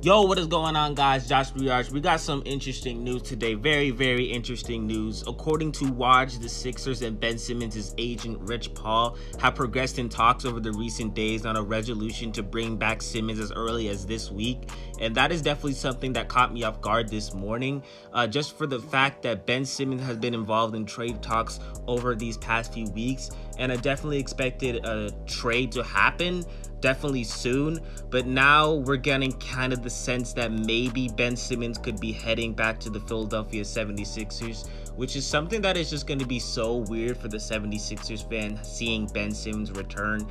Yo, what is going on, guys? Josh Briarch. We got some interesting news today. Very interesting news. According to Woj, the Sixers and Ben Simmons' agent Rich Paul have progressed in talks over the recent days on a resolution to bring back Simmons as early as this week. And that is definitely something that caught me off guard this morning, just for the fact that Ben Simmons has been involved in trade talks over these past few weeks. And I definitely expected a trade to happen definitely soon, but now we're getting kind of the sense that maybe Ben Simmons could be heading back to the Philadelphia 76ers, which is something that is just going to be so weird for the 76ers fan, seeing Ben Simmons return.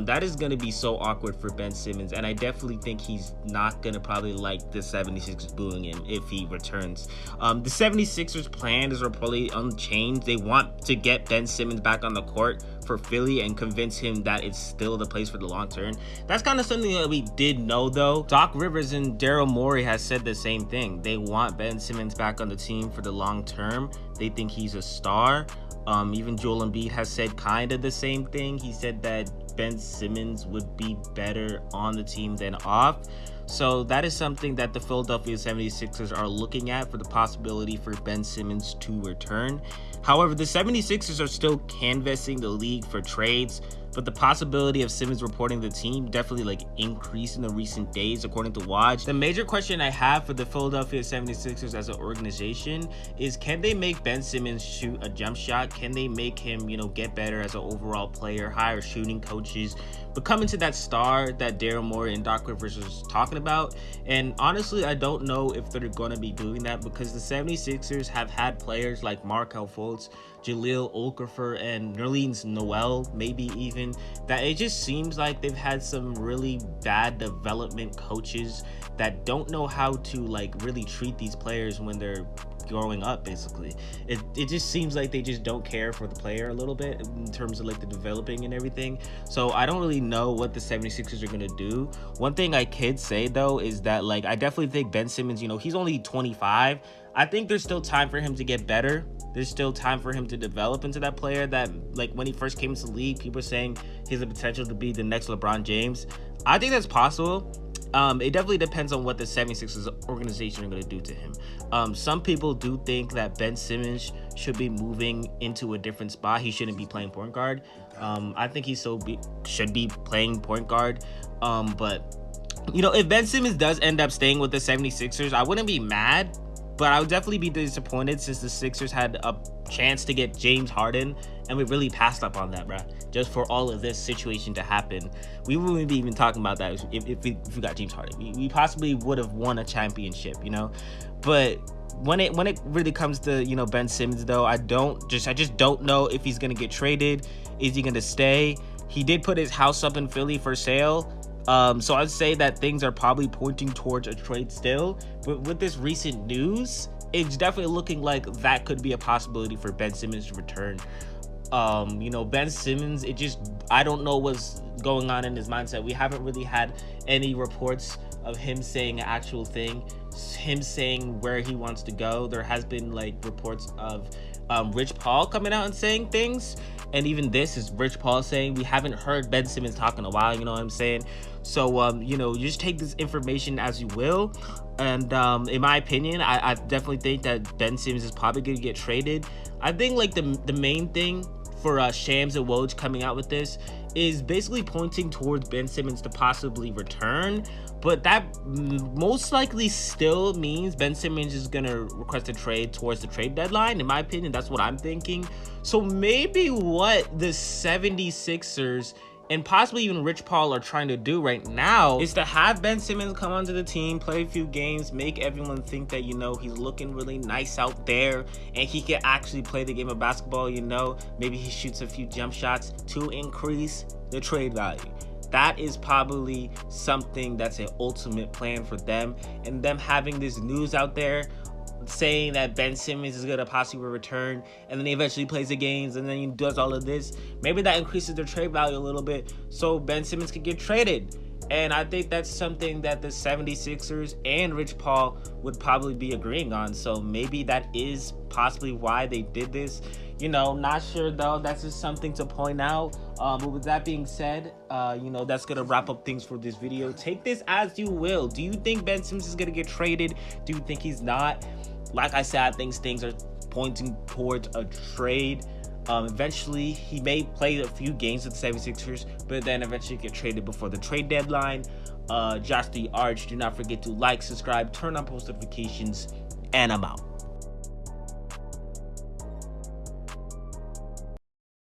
That is going to be so awkward for Ben Simmons, and I definitely think he's not going to probably like the 76ers booing him if he returns. The 76ers plan is probably unchanged. They want to get Ben Simmons back on the court for Philly and convince him that it's still the place for the long term. That's kind of something that we did know, though. Doc Rivers and Daryl Morey has said the same thing. They want Ben Simmons back on the team for the long term. They think he's a star. Even Joel Embiid has said kind of the same thing. He said that Ben Simmons would be better on the team than off. So that is something that the Philadelphia 76ers are looking at for the possibility for Ben Simmons to return. However, the 76ers are still canvassing the league for trades, but the possibility of Simmons reporting the team definitely increased in the recent days, according to Woj. The major question I have for the Philadelphia 76ers as an organization is, can they make Ben Simmons shoot a jump shot? Can they make him, get better as an overall player, hire shooting coaches, become into that star that Daryl Morey and Doc Rivers was talking about? And honestly, I don't know if they're going to be doing that, because the 76ers have had players like Markelle Fultz, Jahlil Okafor, and Nerlens Noel, maybe even, that it just seems like they've had some really bad development coaches that don't know how to really treat these players when they're growing up. Basically, it just seems like they just don't care for the player a little bit in terms of the developing and everything. So I don't really know what the 76ers are going to do. One thing I could say, though, is that I definitely think Ben Simmons, he's only 25. I think there's still time for him to get better. There's still time for him to develop into that player that, when he first came into the league, people were saying he has the potential to be the next LeBron James. I think that's possible. It definitely depends on what the 76ers organization are going to do to him. Some people do think that Ben Simmons should be moving into a different spot. He shouldn't be playing point guard. I think he should be playing point guard. But, if Ben Simmons does end up staying with the 76ers, I wouldn't be mad. But I would definitely be disappointed, since the Sixers had a chance to get James Harden, and we really passed up on that, bro. Just for all of this situation to happen, we wouldn't be even talking about that if we got James Harden. We possibly would have won a championship, But when it really comes to Ben Simmons, though, I just don't know if he's gonna get traded. Is he gonna stay? He did put his house up in Philly for sale. So I'd say that things are probably pointing towards a trade still, but with this recent news, it's definitely looking like that could be a possibility for Ben Simmons to return. Ben Simmons, I don't know what's going on in his mindset. We haven't really had any reports of him saying an actual thing, him saying where he wants to go. There has been reports of Rich Paul coming out and saying things, and even this is Rich Paul saying we haven't heard Ben Simmons talk in a while. You know what I'm saying? So you just take this information as you will. And in my opinion, I definitely think that Ben Simmons is probably going to get traded. I think the main thing for Shams and Woj coming out with this is basically pointing towards Ben Simmons to possibly return, but that most likely still means Ben Simmons is going to request a trade towards the trade deadline. In my opinion, that's what I'm thinking. So maybe what the 76ers and possibly even Rich Paul are trying to do right now is to have Ben Simmons come onto the team, play a few games, make everyone think that, he's looking really nice out there and he can actually play the game of basketball, maybe he shoots a few jump shots to increase the trade value. That is probably something that's an ultimate plan for them, and them having this news out there saying that Ben Simmons is going to possibly return, and then he eventually plays the games, and then he does all of this. Maybe that increases their trade value a little bit, so Ben Simmons could get traded. And I think that's something that the 76ers and Rich Paul would probably be agreeing on. So maybe that is possibly why they did this. You know, not sure though. That's just something to point out. But with that being said, you know, that's going to wrap up things for this video. Take this as you will. Do you think Ben Simmons is going to get traded? Do you think he's not? Like I said, I think things are pointing towards a trade. Eventually, he may play a few games with the 76ers, but then eventually get traded before the trade deadline. Josh the Arch, do not forget to like, subscribe, turn on post notifications, and I'm out.